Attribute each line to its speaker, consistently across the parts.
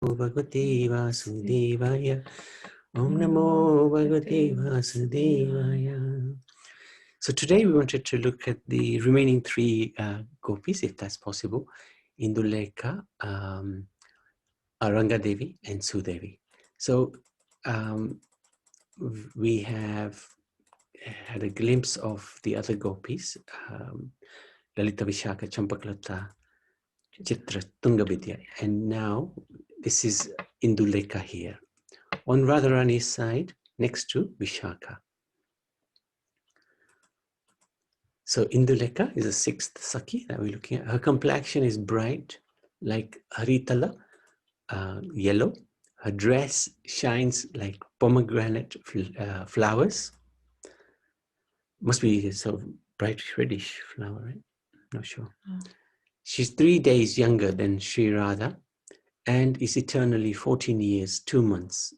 Speaker 1: Bhagavate Vasudevaya. Om Namo Bhagavate Vasudevaya. So today we wanted to look at the remaining three gopis, if that's possible, Induleka, Randadevi, and Sudevi. So we have had a glimpse of the other gopis, Lalita Vishaka, Champaklata, Chitra, Tungavidya, and now this is Induleka here. On Radharani's side, next to Vishaka. So Induleka is the sixth Sakhi that we're looking at. Her complexion is bright, like Haritala, yellow. Her dress shines like pomegranate flowers. Must be sort of bright reddish flower, right? Not sure. She's 3 days younger than Sri Radha and is eternally 14 years, 2 months,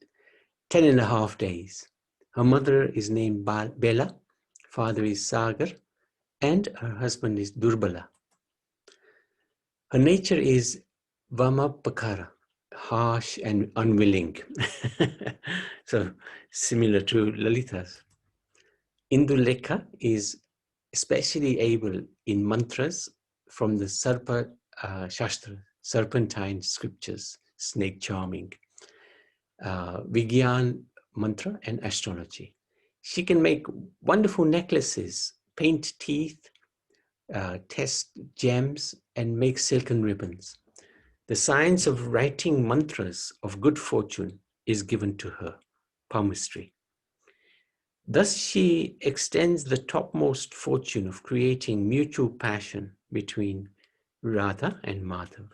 Speaker 1: 10.5 days. Her mother is named Bela, father is Sagar, and her husband is Durbala. Her nature is Vamapakara, harsh and unwilling. So similar to Lalita's. Induleka is especially able in mantras from the Sarpa Shastra, serpentine scriptures, snake charming, Vigyan mantra, and astrology. She can make wonderful necklaces, paint teeth, test gems, and make silken ribbons. The science of writing mantras of good fortune is given to her, palmistry. Thus she extends the topmost fortune of creating mutual passion between Radha and Madhav.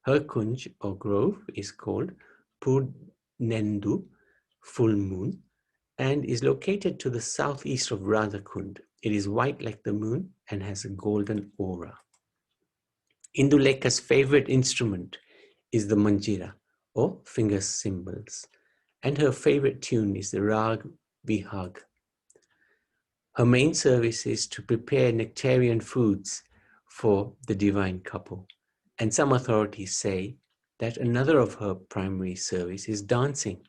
Speaker 1: Her kunj or grove is called Purnendu, full moon, and is located to the southeast of Radha Kund. It is white like the moon and has a golden aura. Induleka's favorite instrument is the manjira, or finger cymbals, and her favorite tune is the rag vihag. Her main service is to prepare nectarian foods for the divine couple, and some authorities say that another of her primary service is dancing.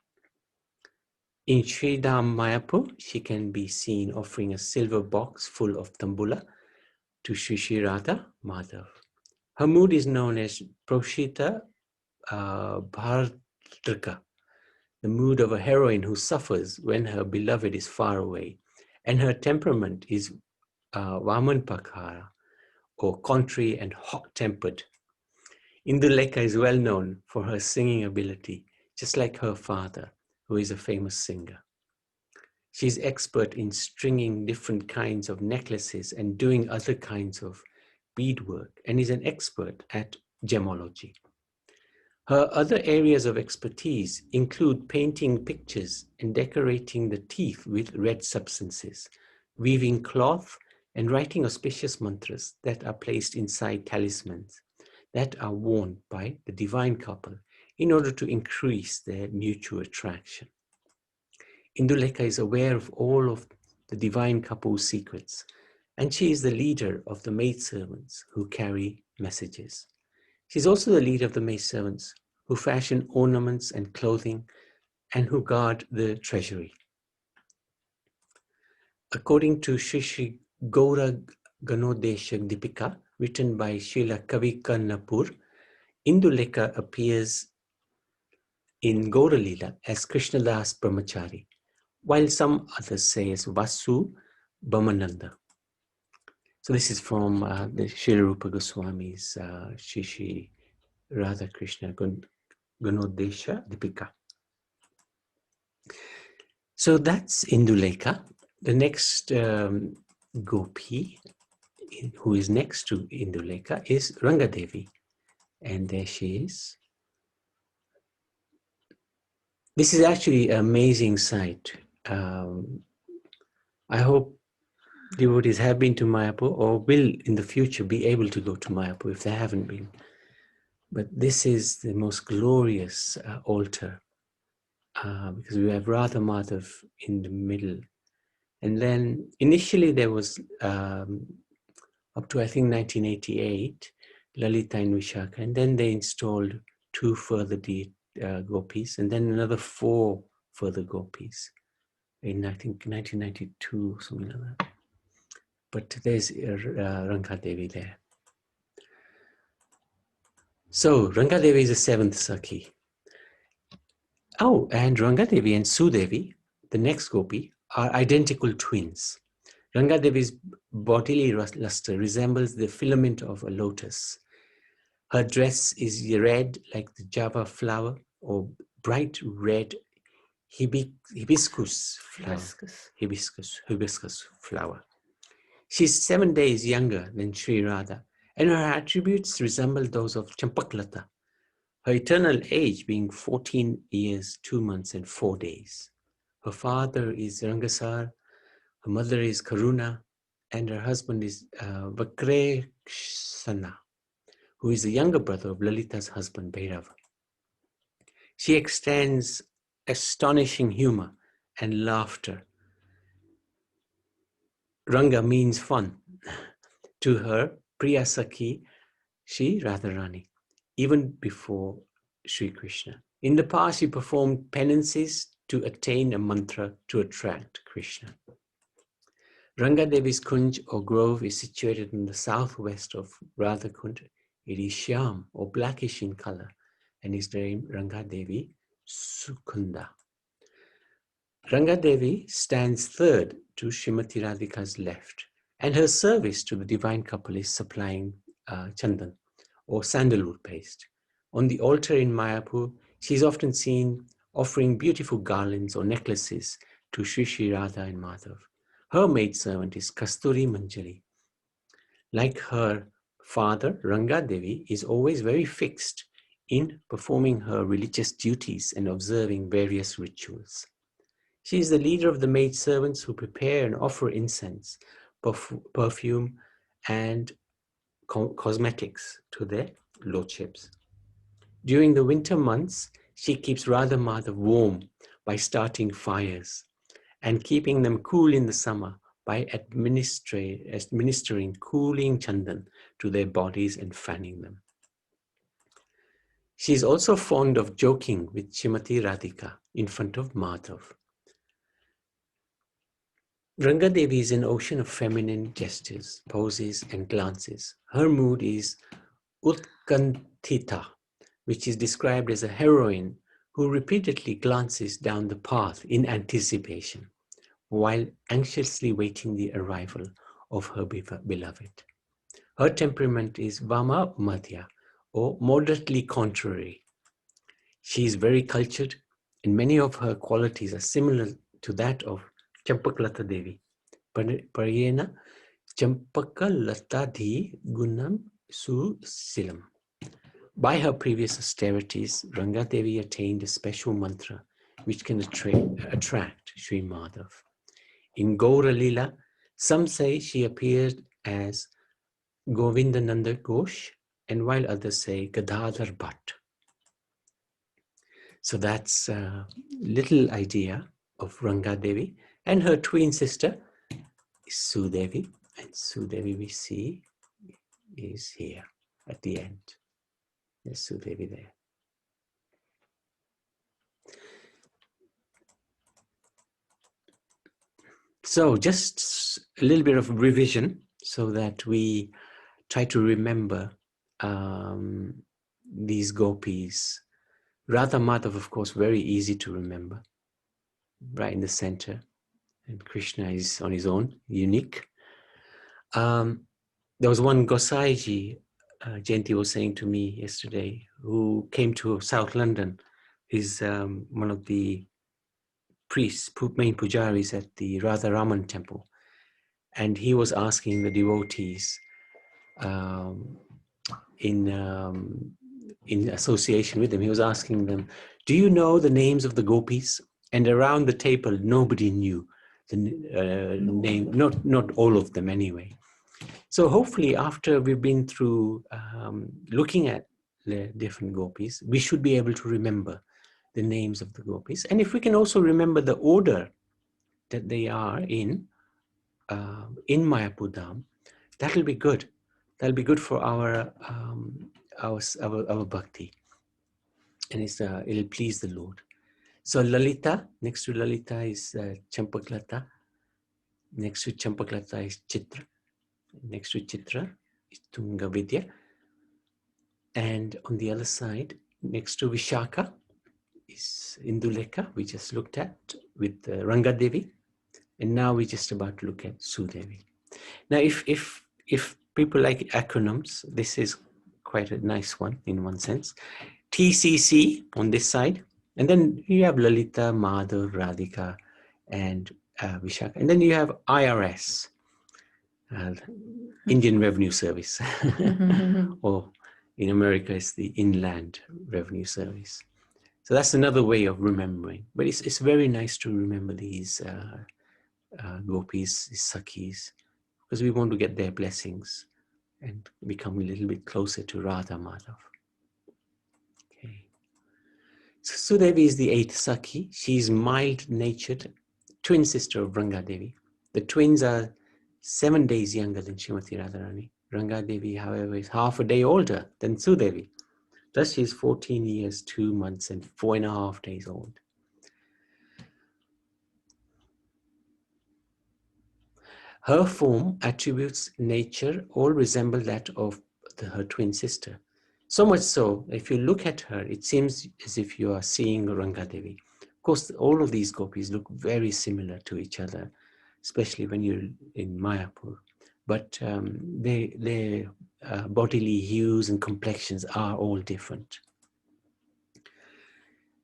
Speaker 1: In Sridham Mayapur, she can be seen offering a silver box full of tambula to Shri Radha Madhav. Her mood is known as Proshita Bhartrika, the mood of a heroine who suffers when her beloved is far away, and her temperament is Vamanpakara, or contrary and hot-tempered. Induleka is well known for her singing ability, just like her father, who is a famous singer. She is expert in stringing different kinds of necklaces and doing other kinds of beadwork, and is an expert at gemology. Her other areas of expertise include painting pictures and decorating the teeth with red substances, weaving cloth, and writing auspicious mantras that are placed inside talismans that are worn by the divine couple in order to increase their mutual attraction. Induleka is aware of all of the divine couple's secrets, and she is the leader of the maidservants who carry messages. She's also the leader of the maidservants who fashion ornaments and clothing and who guard the treasury. According to Shri Gaura Ganodesha Dipika, written by Srila Kavi Karnapur, Induleka appears in Gaura Lila as Krishnadas Brahmachari, while some others say as Vasu Brahmananda. So this is from the Srila Rupa Goswami's Shri Radha Krishna Ganodesha Dipika. So that's Induleka. The next gopi, who is next to Induleka, is Randadevi. And there she is. This is actually an amazing sight. I hope devotees have been to Mayapur or will in the future be able to go to Mayapur if they haven't been. But this is the most glorious altar because we have Radha Madhav in the middle. And then initially there was up to I think 1988, Lalita and Vishaka, and then they installed two further gopis, and then another 4 further gopis in, I think, 1992, something like that. But there's Rangadevi there. So Rangadevi is the 7th Sakhi. Oh, and Rangadevi and Sudevi, the next gopi, are identical twins. Rangadevi's bodily luster resembles the filament of a lotus. Her dress is red like the java flower, or bright red hibiscus flower. Hibiscus flower. She's 7 days younger than Sri Radha, and her attributes resemble those of Champaklata, her eternal age being 14 years, 2 months, and 4 days. Her father is Rangasar, her mother is Karuna, and her husband is Vakreshana, who is the younger brother of Lalita's husband, Bhairava. She extends astonishing humor and laughter. Ranga means fun. To her, Priya Sakhi, she Radharani, even before Sri Krishna. In the past, she performed penances to attain a mantra to attract Krishna. Rangadevi's Kunj or grove is situated in the southwest of Radhakund. It is Shyam or blackish in color and is named Rangadevi Sukunda. Rangadevi stands third to Srimati Radhika's left, and her service to the divine couple is supplying chandan or sandalwood paste. On the altar in Mayapur, she is often seen offering beautiful garlands or necklaces to Sri Sri Radha and Madhav. Her maidservant is Kasturi Manjari. Like her father, Rangadevi is always very fixed in performing her religious duties and observing various rituals. She is the leader of the maidservants who prepare and offer incense, perfume, and cosmetics to their lordships. During the winter months, she keeps Radha Madhav warm by starting fires and keeping them cool in the summer by administering cooling chandan to their bodies and fanning them. She is also fond of joking with Srimati Radhika in front of Madhav. Rangadevi is an ocean of feminine gestures, poses, and glances. Her mood is Utkantita, which is described as a heroine who repeatedly glances down the path in anticipation, while anxiously waiting the arrival of her beloved. Her temperament is Vama Madhya, or moderately contrary. She is very cultured, and many of her qualities are similar to that of Champaklata Devi. Parayena Champakalata Gunam Susilam. By her previous austerities, Rangadevi attained a special mantra which can attract Sri Madhav. In Gaura Lila, some say she appeared as Govindananda Ghosh, and while others say Gadadhar Bhatt. So that's a little idea of Rangadevi, and her twin sister is Sudevi, and Sudevi we see is here at the end. There's Sudevi there. So just a little bit of revision so that we try to remember these gopis. Radha Madhav, of course, very easy to remember, right in the center. And Krishna is on his own, unique. There was one Gosaiji, Jayanti was saying to me yesterday, who came to South London. He's one of the priests, main pujaris at the Radha Raman temple. And he was asking the devotees in association with them, he was asking them, do you know the names of the gopis? And around the table, nobody knew the name, not all of them anyway. So hopefully after we've been through looking at the different gopis, we should be able to remember the names of the gopis. And if we can also remember the order that they are in Mayapur Dham, that'll be good. That'll be good for our bhakti. and it'll please the Lord. So Lalita, next to Lalita is Champaklata. Next to Champaklata is Chitra. Next to Chitra is Tungavidya. And on the other side, next to Vishaka is Indulika, we just looked at with Rangadevi. And now we're just about to look at Sudevi. Now, if people like acronyms, this is quite a nice one in one sense. TCC on this side, and then you have Lalita, Madhav, Radhika, and Vishaka, and then you have IRS, Indian Revenue Service, or in America it's the Inland Revenue Service. So that's another way of remembering. But it's very nice to remember these Gopis, these Sakhis, because we want to get their blessings and become a little bit closer to Radha Madhav. Okay. So Sudevi is the 8th Sakhi. She's mild-natured, twin sister of Rangadevi. The twins are 7 days younger than Srimati Radharani. Rangadevi, however, is half a day older than Sudevi. Thus, she is 14 years, 2 months, and 4.5 days old. Her form, attributes, nature all resemble that of her twin sister. So much so, if you look at her, it seems as if you are seeing Rangadevi. Of course, all of these gopis look very similar to each other, especially when you're in Mayapur. But their bodily hues and complexions are all different.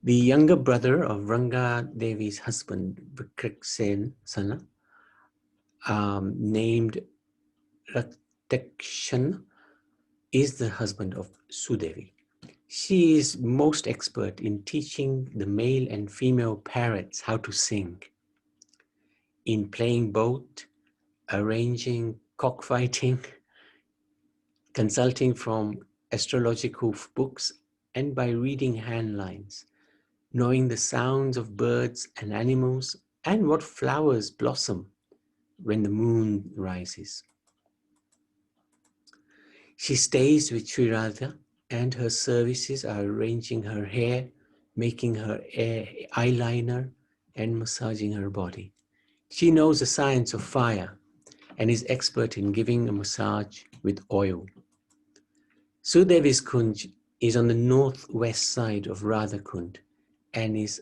Speaker 1: The younger brother of Rangadevi's husband, Vikraksena, named Ratakshan, is the husband of Sudevi. She is most expert in teaching the male and female parrots how to sing, in playing boat, arranging cockfighting, consulting from astrological books, and by reading handlines, knowing the sounds of birds and animals and what flowers blossom when the moon rises. She stays with Sri Radha, and her services are arranging her hair, making her eyeliner, and massaging her body. She knows the science of fire and is expert in giving a massage with oil. Sudevi's Kunj is on the northwest side of Radha Kund and is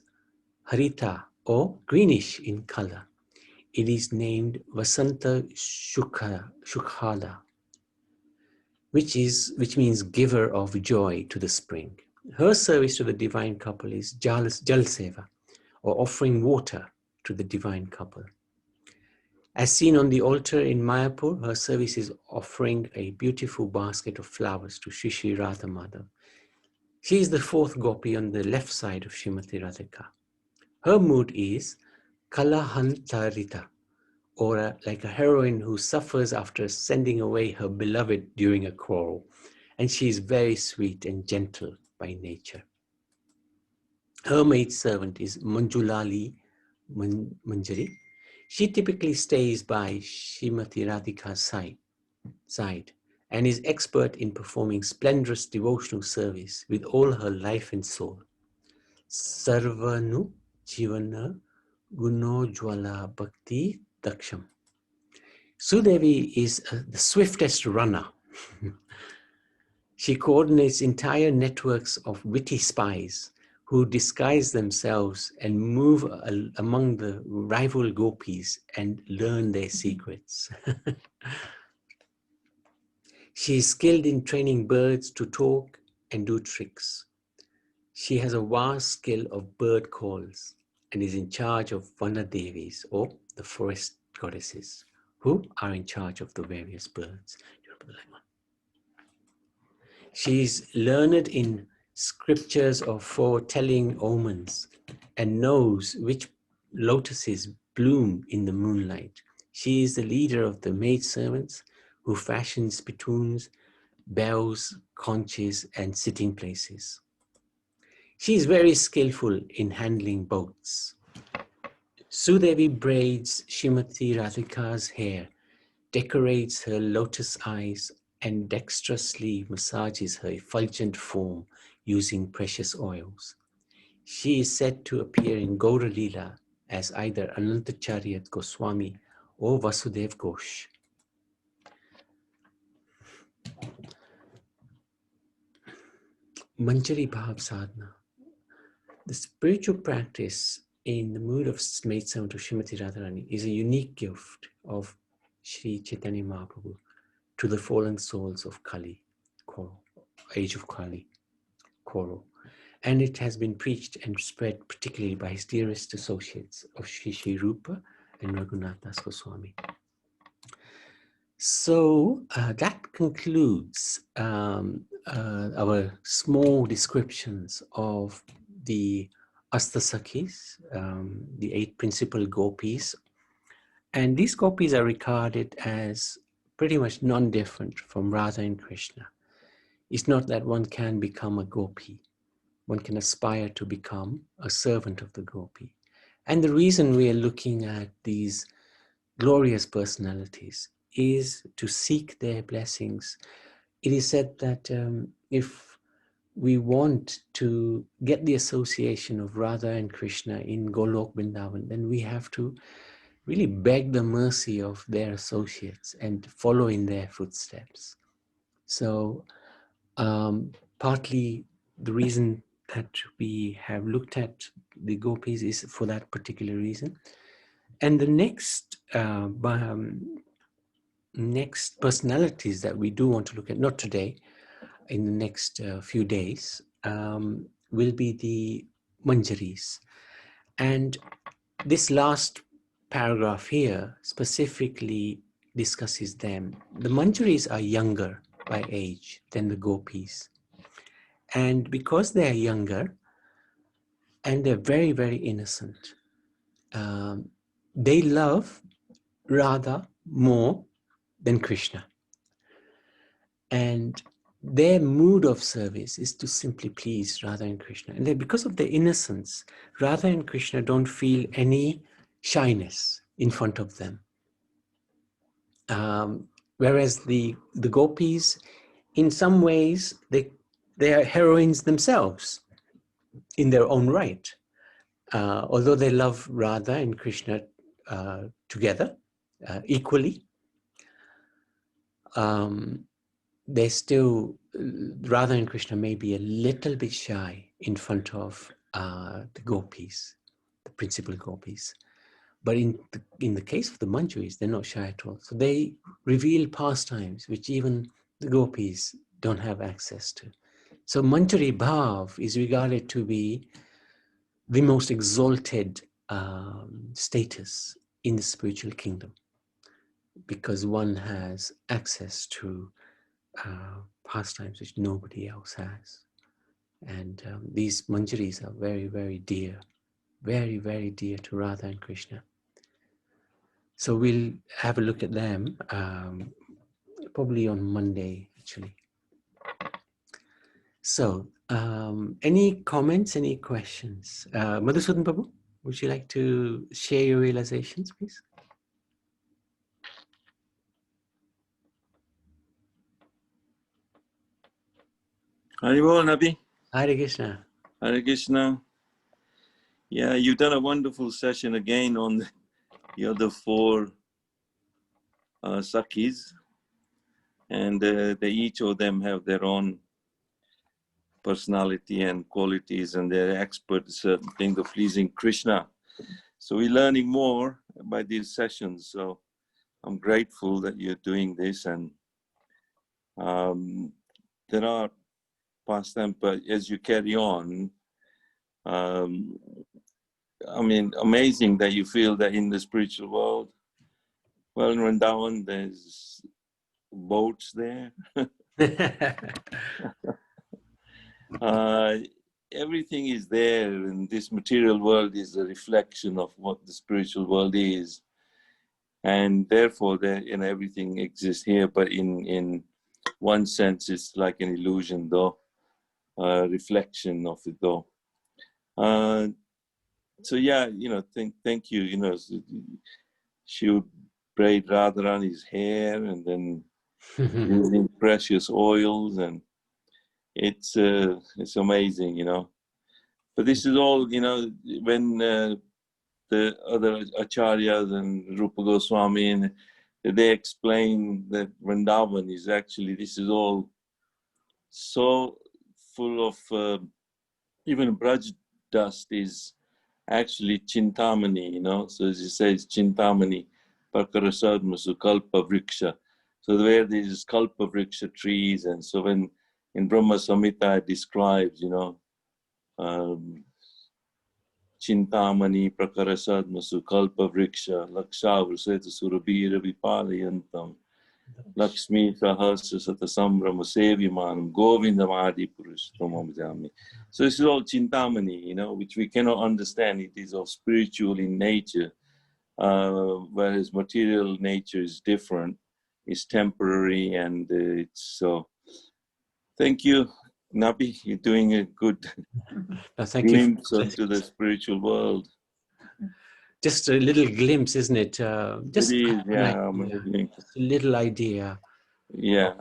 Speaker 1: harita, or greenish in color. It is named Vasanta Shukhala, which means giver of joy to the spring. Her service to the divine couple is Jal Seva, or offering water to the divine couple. As seen on the altar in Mayapur, her service is offering a beautiful basket of flowers to Shri Shri Radha Madhav. She is the 4th gopi on the left side of Srimati Radhika. Her mood is Kalahantarita, or like a heroine who suffers after sending away her beloved during a quarrel. And she is very sweet and gentle by nature. Her maidservant is Manjulali Manjari. She typically stays by Srimati Radhika's side and is expert in performing splendorous devotional service with all her life and soul. Sarvanu Jivana Gunojwala Bhakti Daksham. Sudevi is the swiftest runner. She coordinates entire networks of witty spies who disguise themselves and move among the rival gopis and learn their secrets. She is skilled in training birds to talk and do tricks. She has a vast skill of bird calls and is in charge of Vanadevis, or the forest goddesses, who are in charge of the various birds. She is learned in scriptures of foretelling omens and knows which lotuses bloom in the moonlight. She is the leader of the maidservants who fashion spittoons, bells, conches, and sitting places. She is very skillful in handling boats. Sudevi braids Srimati Radhika's hair, decorates her lotus eyes, and dexterously massages her effulgent form using precious oils. She is said to appear in Gaura Leela as either Anantacharya Goswami or Vasudev Ghosh. Manjari Bhav Sadhana. The spiritual practice in the mood of maid servant to Srimati Radharani is a unique gift of Sri Chaitanya Mahaprabhu to the fallen souls of Kali, Koro, age of Kali, Koro. And it has been preached and spread particularly by his dearest associates of Sri Rupa and Raghunath Das Goswami. So that concludes our small descriptions of the Sakhis, the 8 principal Gopis. And these Gopis are regarded as pretty much non-different from Radha and Krishna. It's not that one can become a Gopi. One can aspire to become a servant of the Gopi. And the reason we are looking at these glorious personalities is to seek their blessings. It is said that if we want to get the association of Radha and Krishna in Golok Vrindavan, then we have to really beg the mercy of their associates and follow in their footsteps. So partly the reason that we have looked at the Gopis is for that particular reason. And the next next personalities that we do want to look at, not today, in the next few days, will be the Manjaris. And this last paragraph here specifically discusses them. The Manjaris are younger by age than the Gopis. And because they are younger and they're very, very innocent, they love Radha more than Krishna. And their mood of service is to simply please Radha and Krishna. And then because of their innocence, Radha and Krishna don't feel any shyness in front of them. Whereas the Gopis, in some ways, they are heroines themselves in their own right. Although they love Radha and Krishna together equally, they still, Radha and Krishna may be a little bit shy in front of the Gopis, the principal Gopis. But in the case of the Manjaris, they're not shy at all. So they reveal pastimes which even the Gopis don't have access to. So Manjari Bhav is regarded to be the most exalted status in the spiritual kingdom, because one has access to pastimes which nobody else has. And these Manjaris are very, very dear, very, very dear to Radha and Krishna. So we'll have a look at them probably on Monday, actually. So any comments, any questions? Madhusudan Babu, would you like to share your realizations, please?
Speaker 2: Haribol, Nabi.
Speaker 1: Hare Krishna.
Speaker 2: Hare Krishna. Yeah, you've done a wonderful session again on the other 4 Sakhis. And they each of them have their own personality and qualities, and they're experts at certain things of pleasing Krishna. So we're learning more by these sessions. So I'm grateful that you're doing this. And there are pastimes, but as you carry on, I mean, amazing that you feel that in the spiritual world, well, in Vrindavan, there's boats there. Everything is there, and this material world is a reflection of what the spiritual world is. And therefore, everything exists here, but in one sense, it's like an illusion, though, reflection of it, though. So yeah, thank you. She would braid Radharani's hair and then using precious oils, and it's amazing, you know. But this is all, you know, when the other acharyas and Rupa Goswami, and they explain that Vrindavan is actually, this is all so full of, even Braj dust is actually Chintamani, you know. So as he says, Chintamani, Pakarasadmasu, Kalpa Vriksha. So where there is Kalpa Vriksha trees, and so when in Brahma Samhita it describes, you know, Chintamani, Prakarasadmasu, Kalpa Vriksha, Lakshavaseta Surabhira Vipalayantam, Lakshmi Sahasra Satasambrama Sevimanam, Govindamadi Purushottamam Jami. So this is all Chintamani, you know, which we cannot understand. It is all spiritual in nature, whereas material nature is different, it's temporary, and it's so. Thank you, Nabi. You're doing a good
Speaker 1: Thank you.
Speaker 2: glimpse into the spiritual world.
Speaker 1: Just a little glimpse, isn't it? Just
Speaker 2: It is, yeah,
Speaker 1: a little idea.
Speaker 2: Yeah.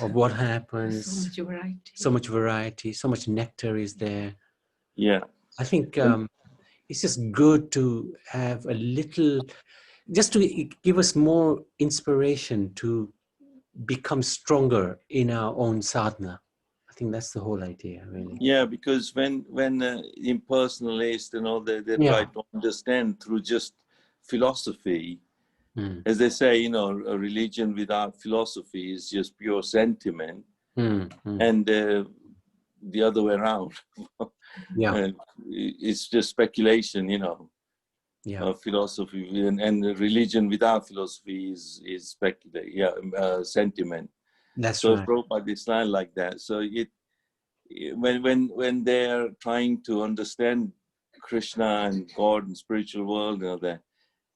Speaker 1: Of what happens.
Speaker 3: So much variety.
Speaker 1: So much variety. So much nectar is there.
Speaker 2: Yeah.
Speaker 1: I think it's just good to have a little, just to give us more inspiration to become stronger in our own sadhana. I think that's the whole idea, really.
Speaker 2: Yeah, because when impersonalists and all, they try to understand through just philosophy, as they say, you know, a religion without philosophy is just pure sentiment, and the other way around. It's just speculation, you know. Philosophy and religion without philosophy is sentiment.
Speaker 1: That's
Speaker 2: so
Speaker 1: right.
Speaker 2: Prabhupada designed like that. So when they're trying to understand Krishna and God and spiritual world and all that,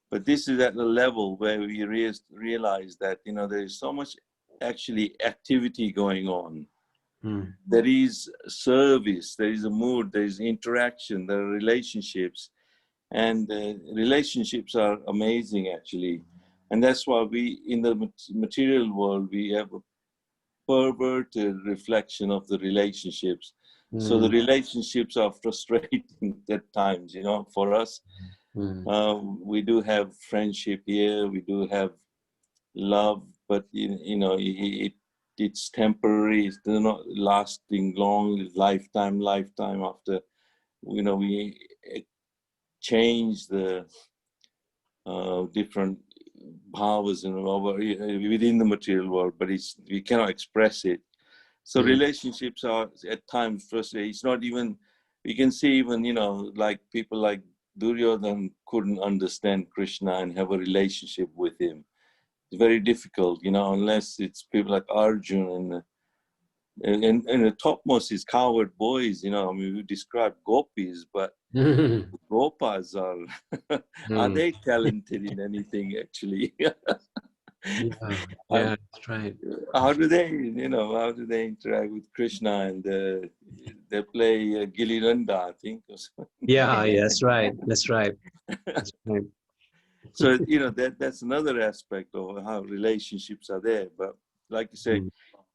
Speaker 2: but this is at the level where we realize that, you know, there is so much actually activity going on. There is service, there is a mood, there is interaction, there are relationships, and relationships are amazing actually. And that's why we, in the material world, we have a perverted reflection of the relationships. So the relationships are frustrating at times, you know, for us. We do have friendship here, we do have love, but you know, it's temporary, it's not lasting long, lifetime after, you know, we change the different bhavas within the material world, but we cannot express it. So relationships are at times frustrating. It's not even, we can see even, you know, like people like Duryodhana couldn't understand Krishna and have a relationship with him. It's very difficult, you know, unless it's people like Arjun and the topmost is coward boys, you know. I mean, we describe Gopis, but Gopas are they talented in anything actually?
Speaker 1: That's right.
Speaker 2: How do they interact with Krishna, and they play Gilli Danda, I think.
Speaker 1: That's right. That's right. That's right.
Speaker 2: So, you know, that's another aspect of how relationships are there. But like you say,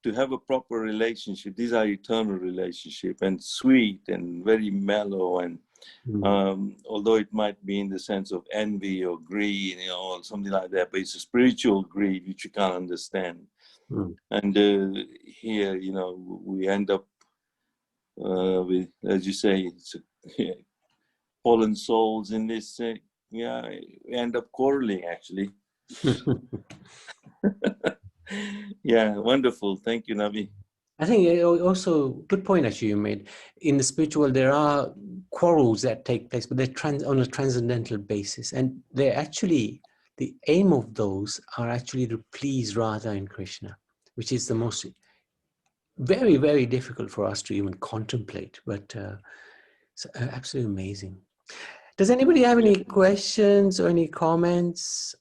Speaker 2: to have a proper relationship, these are eternal relationships, and sweet and very mellow, and although it might be in the sense of envy or greed, you know, or something like that, but it's a spiritual greed which you can't understand. And here, you know, we end up with, as you say, it's fallen souls in this. We end up quarreling actually. Yeah, wonderful. Thank you, Navi.
Speaker 1: I think also good point actually you made. In the spiritual, there are quarrels that take place, but they're on a transcendental basis, and they're actually, the aim of those are actually to please Radha and Krishna, which is the most very, very difficult for us to even contemplate, but it's absolutely amazing. Does anybody have any questions or any comments?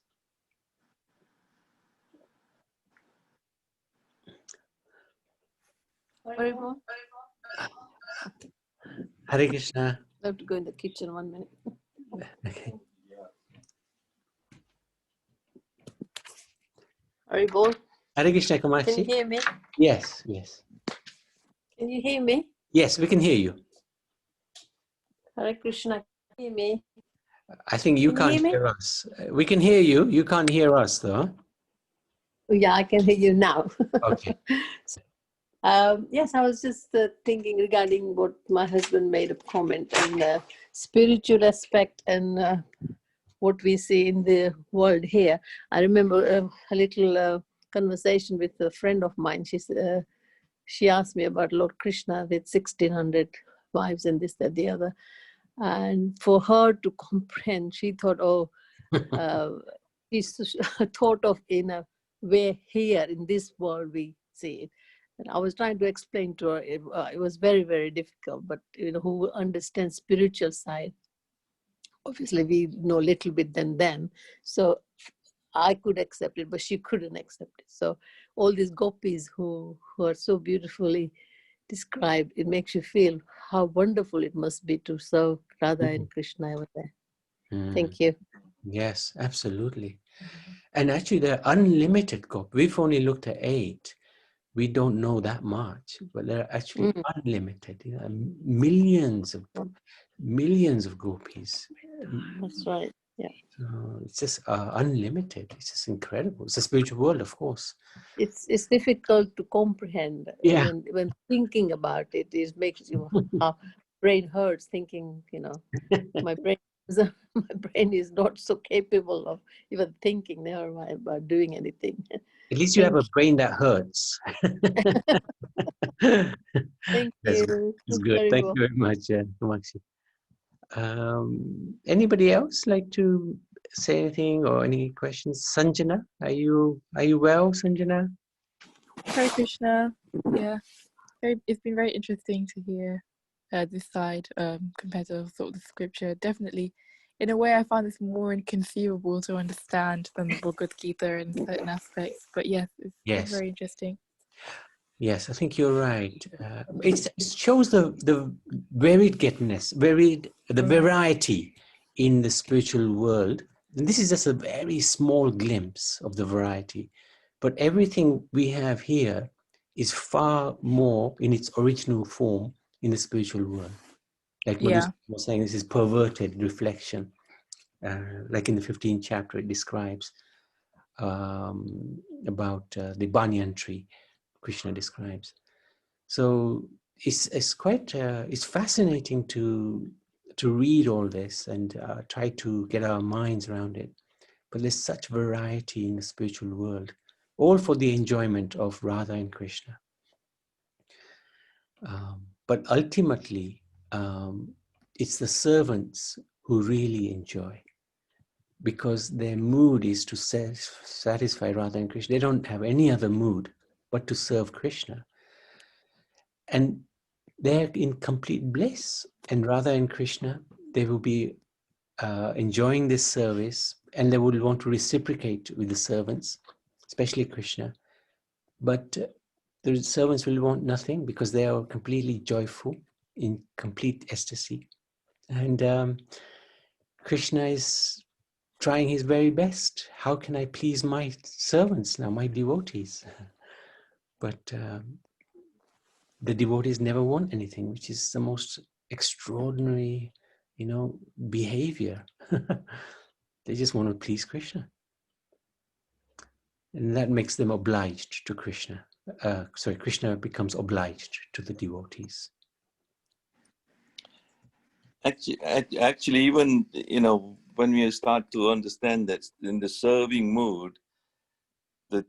Speaker 1: Hare Krishna.
Speaker 3: I have to go in the kitchen 1 minute.
Speaker 1: Okay.
Speaker 3: Are you both?
Speaker 1: Hare Krishna,
Speaker 3: Can you
Speaker 1: Kamashi.
Speaker 3: hear me?
Speaker 1: Yes, yes.
Speaker 3: Can you hear me?
Speaker 1: Yes, we can hear you.
Speaker 3: Hare Krishna, can you hear me?
Speaker 1: I think you
Speaker 3: Can you
Speaker 1: can't
Speaker 3: hear me?
Speaker 1: hear us. We can hear you. You can't hear us, though.
Speaker 3: Oh, yeah, I can hear you now.
Speaker 1: Okay.
Speaker 3: Yes, I was just thinking regarding what my husband made a comment on the spiritual aspect and what we see in the world here. I remember a little conversation with a friend of mine. She asked me about Lord Krishna with 1,600 wives and this, that, the other. And for her to comprehend, she thought, oh, she's thought of in a way here in this world we see it. And I was trying to explain to her, it was very, very difficult, but who understands spiritual side, obviously we know a little bit than them. So I could accept it, but she couldn't accept it. So all these gopis who are so beautifully described, it makes you feel how wonderful it must be to serve Radha and Krishna over there. Thank you.
Speaker 1: Yes, absolutely. And actually, they're unlimited gopis. We've only looked at 8. We don't know that much, but they're actually unlimited. Millions of gopis.
Speaker 3: That's right. Yeah.
Speaker 1: So it's just unlimited. It's just incredible. It's a spiritual world, of course.
Speaker 3: It's difficult to comprehend.
Speaker 1: Yeah.
Speaker 3: When thinking about it, it makes you brain hurts thinking. My brain is not so capable of even thinking, never mind about doing anything.
Speaker 1: At least you have a brain that hurts.
Speaker 3: Thank
Speaker 1: That's
Speaker 3: you.
Speaker 1: good.
Speaker 3: Very
Speaker 1: Thank
Speaker 3: well.
Speaker 1: you very much, Kamakshi. Anybody else like to say anything or any questions? Sanjana, are you well, Sanjana?
Speaker 4: Hare Krishna. Yeah, it's been very interesting to hear this side compared to sort of the scripture. Definitely, in a way, I find this more inconceivable to understand than the Bhagavad Gita in certain aspects. But yes, it's very interesting.
Speaker 1: Yes, I think you're right. It shows the variety in the spiritual world. And this is just a very small glimpse of the variety. But everything we have here is far more in its original form in the spiritual world. Like Madhu was saying, this is perverted reflection. Like in the 15th chapter, it describes about the banyan tree. Krishna describes. So it's quite it's fascinating to read all this and try to get our minds around it. But there's such variety in the spiritual world, all for the enjoyment of Radha and Krishna. But ultimately, it's the servants who really enjoy, because their mood is to satisfy Radha and Krishna. They don't have any other mood but to serve Krishna. And they're in complete bliss. And Radha and Krishna, they will be enjoying this service, and they will want to reciprocate with the servants, especially Krishna. But the servants will want nothing, because they are completely joyful, in complete ecstasy. And Krishna is trying his very best. How can I please my servants now, my devotees? But the devotees never want anything, which is the most extraordinary, behavior. They just want to please Krishna. And that makes them obliged to Krishna. Krishna becomes obliged to the devotees.
Speaker 2: Actually, even, when we start to understand that in the serving mood, that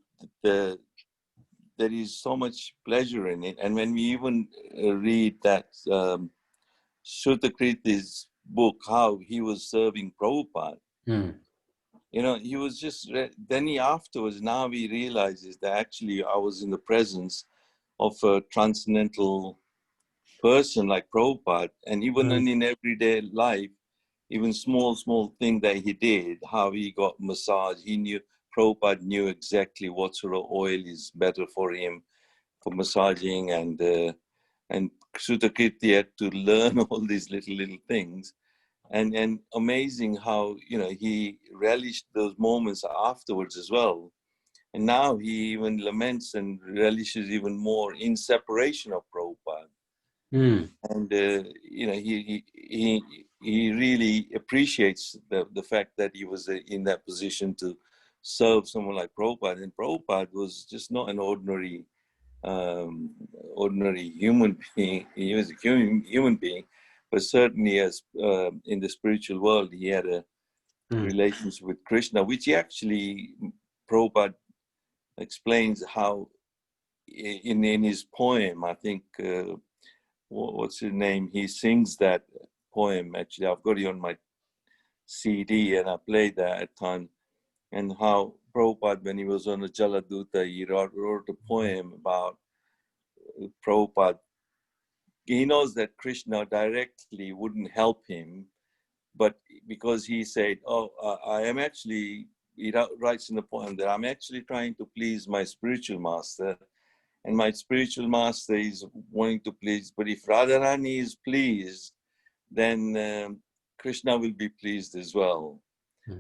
Speaker 2: there is so much pleasure in it. And when we even read that Sutakriti's book, how he was serving Prabhupada, he was just, then afterwards, now he realizes that actually I was in the presence of a transcendental person like Prabhupada. And even in everyday life, even small thing that he did, how he got massage, Prabhupada knew exactly what sort of oil is better for him for massaging, and Sutakriti had to learn all these little things. And amazing how, he relished those moments afterwards as well, And now he even laments and relishes even more in separation of Prabhupada. And he really appreciates the fact that he was in that position to serve someone like Prabhupada. And Prabhupada was just not an ordinary human being. He was a human being, but certainly as in the spiritual world, he had a relationship with Krishna, which he actually, Prabhupada explains how in his poem, I think, what's his name? He sings that poem. Actually, I've got it on my CD and I played that at times. And how Prabhupada, when he was on the Jaladuta, he wrote a poem about Prabhupada. He knows that Krishna directly wouldn't help him, but because he said, I am actually, he writes in the poem that I'm actually trying to please my spiritual master, and my spiritual master is wanting to please, but if Radharani is pleased, then Krishna will be pleased as well.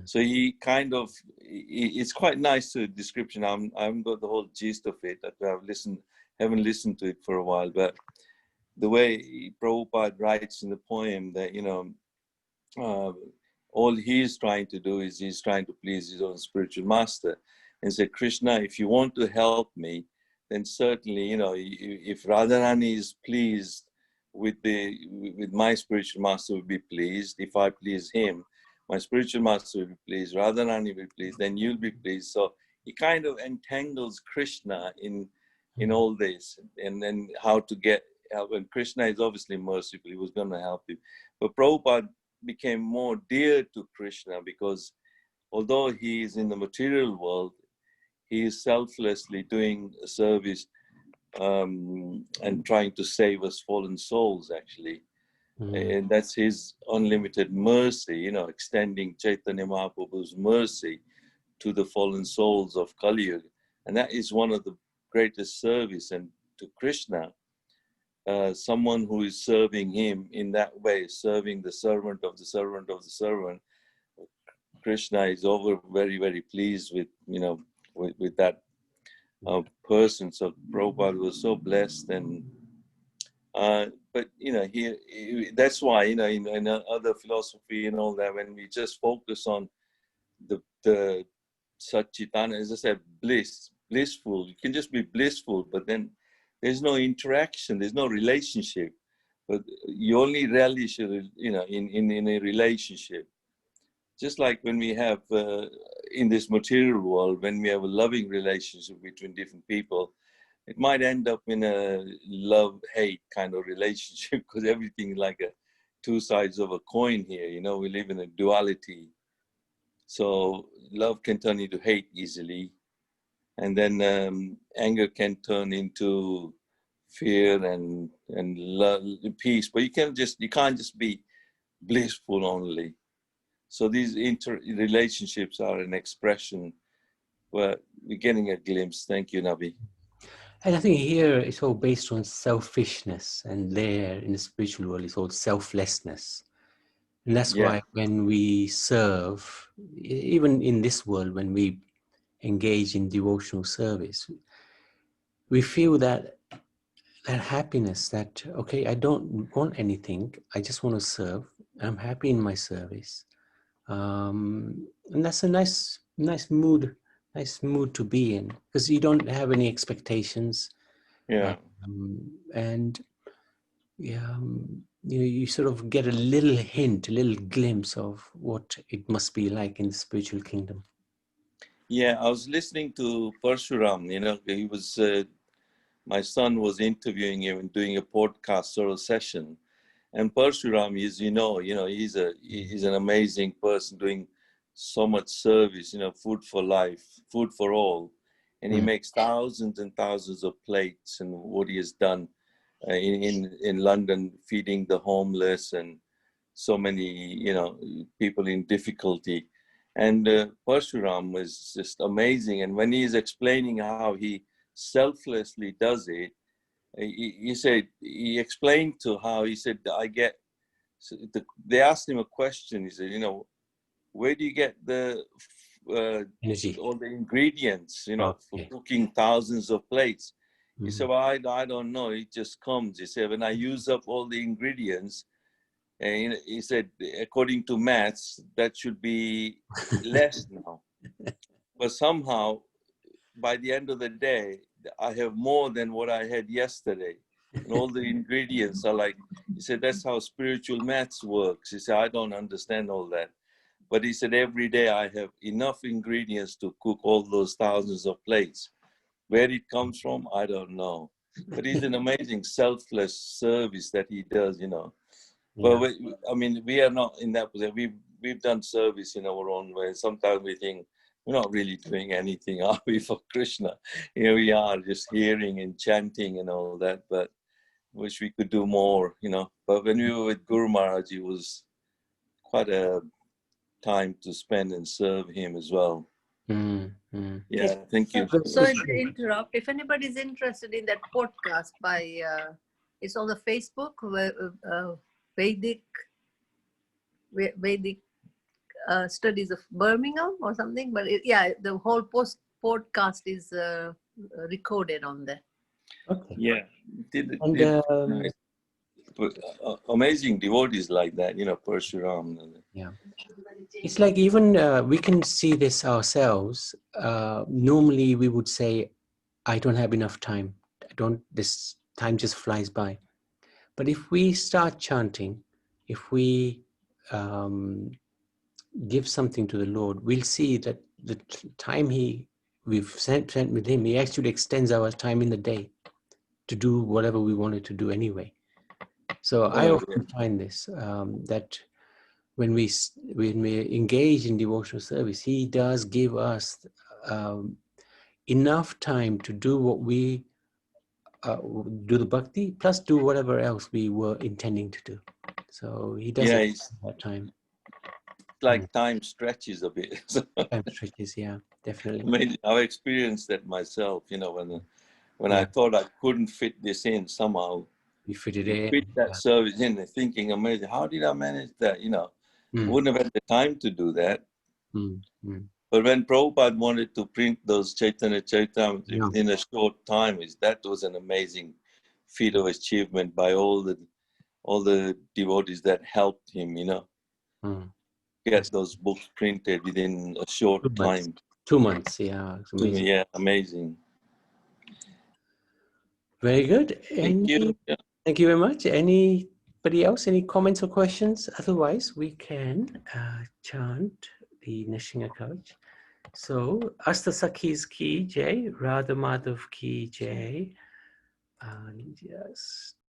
Speaker 2: So he kind of, it's quite nice to description. I haven't got the whole gist of it. Haven't listened to it for a while, but the way Prabhupada writes in the poem that, all he's trying to do is he's trying to please his own spiritual master, and say, Krishna, if you want to help me, then certainly, if Radharani is pleased with my spiritual master will be pleased. If I please him, my spiritual master will be pleased, Radharani will be pleased, then you'll be pleased. So he kind of entangles Krishna in all this, and then how to get help. And Krishna is obviously merciful, he was going to help him. But Prabhupada became more dear to Krishna because although he is in the material world, he is selflessly doing a service and trying to save us fallen souls, actually. And that's his unlimited mercy, extending Chaitanya Mahaprabhu's mercy to the fallen souls of Kali Yuga. And that is one of the greatest service. And to Krishna, someone who is serving him in that way, serving the servant of the servant of the servant, Krishna is very, very pleased with, with that person. So Prabhupada was so blessed. And but that's why, in other philosophy and all that, when we just focus on the Satchitana, as I said, blissful, you can just be blissful, but then there's no interaction, there's no relationship. But you only relish, in a relationship. Just like when we have, in this material world, when we have a loving relationship between different people, it might end up in a love-hate kind of relationship because everything is like two sides of a coin here. We live in a duality. So love can turn into hate easily. And then anger can turn into fear and love, peace. But you can't just be blissful only. So these relationships are an expression where we're getting a glimpse. Thank you, Nabi.
Speaker 1: And I think here it's all based on selfishness, and there in the spiritual world it's all selflessness. And that's why when we serve, even in this world, when we engage in devotional service, we feel that happiness that, okay, I don't want anything, I just want to serve, I'm happy in my service. And that's a nice mood to be in, because you don't have any expectations. And you sort of get a little hint, a little glimpse of what it must be like in the spiritual kingdom.
Speaker 2: Yeah, I was listening to Parshuram, he was, my son was interviewing him and doing a podcast sort of session. And Parshuram is, he's an amazing person doing so much service, food for life, food for all. And he makes thousands and thousands of plates, and what he has done in London, feeding the homeless and so many, people in difficulty. And Parshuram was just amazing. And when he is explaining how he selflessly does it, he said, he explained to how, he said, they asked him a question. He said, where do you get the
Speaker 1: Energy.
Speaker 2: all the ingredients, you know, for
Speaker 1: Okay.
Speaker 2: cooking thousands of plates. He
Speaker 1: Mhm.
Speaker 2: said, well, I don't know. It just comes. He said, when I use up all the ingredients, and he said, according to maths, that should be less now. But somehow, by the end of the day, I have more than what I had yesterday. And all the ingredients are like, he said, that's how spiritual maths works. He said, I don't understand all that. But he said, every day I have enough ingredients to cook all those thousands of plates. Where it comes from, I don't know. But it's an amazing selfless service that he does, you know.
Speaker 1: Yeah.
Speaker 2: But I mean, we are not in that position. We've done service in our own way. Sometimes we think we're not really doing anything, are we, for Krishna? Here we are, just hearing and chanting and all that. But wish we could do more, you know. But when we were with Guru Maharaj, it was quite a time to spend and serve him as well. Yeah, thank you.
Speaker 3: Sorry to interrupt. If anybody is interested in that podcast by, it's on the Facebook, Vedic Studies of Birmingham or something. But yeah, the whole podcast is recorded on there.
Speaker 1: Okay.
Speaker 2: Yeah.
Speaker 1: And
Speaker 2: amazing devotees like that, you know, Parshuram.
Speaker 1: yeah, it's like even we can see this ourselves. Normally, we would say, "I don't have enough time. This time just flies by." But if we start chanting, if we give something to the Lord, we'll see that the time we've spent with Him, He actually extends our time in the day to do whatever we wanted to do anyway. So I often find this that when we engage in devotional service, He does give us enough time to do what we do, the bhakti, plus do whatever else we were intending to do. So He does it that time.
Speaker 2: Like time stretches a bit.
Speaker 1: Time stretches, yeah, definitely.
Speaker 2: Amazing. I've experienced that myself, you know, when I thought I couldn't fit this in somehow.
Speaker 1: You fit it in.
Speaker 2: Fit that service in, thinking, amazing, how did I manage that? You know, wouldn't have had the time to do that. But when Prabhupada wanted to print those Chaitanya Charitamrita within a short time, that was an amazing feat of achievement by all the devotees that helped him, you know, get those books printed within a short time.
Speaker 1: 2 months, yeah. It's amazing.
Speaker 2: Yeah, amazing.
Speaker 1: Very good.
Speaker 2: Thank you. Yeah.
Speaker 1: Thank you very much. Anybody else? Any comments or questions? Otherwise, we can chant the Nishinga Kavach. So, Asta Sakhis ki jai, Radha Madhav ki jai. And just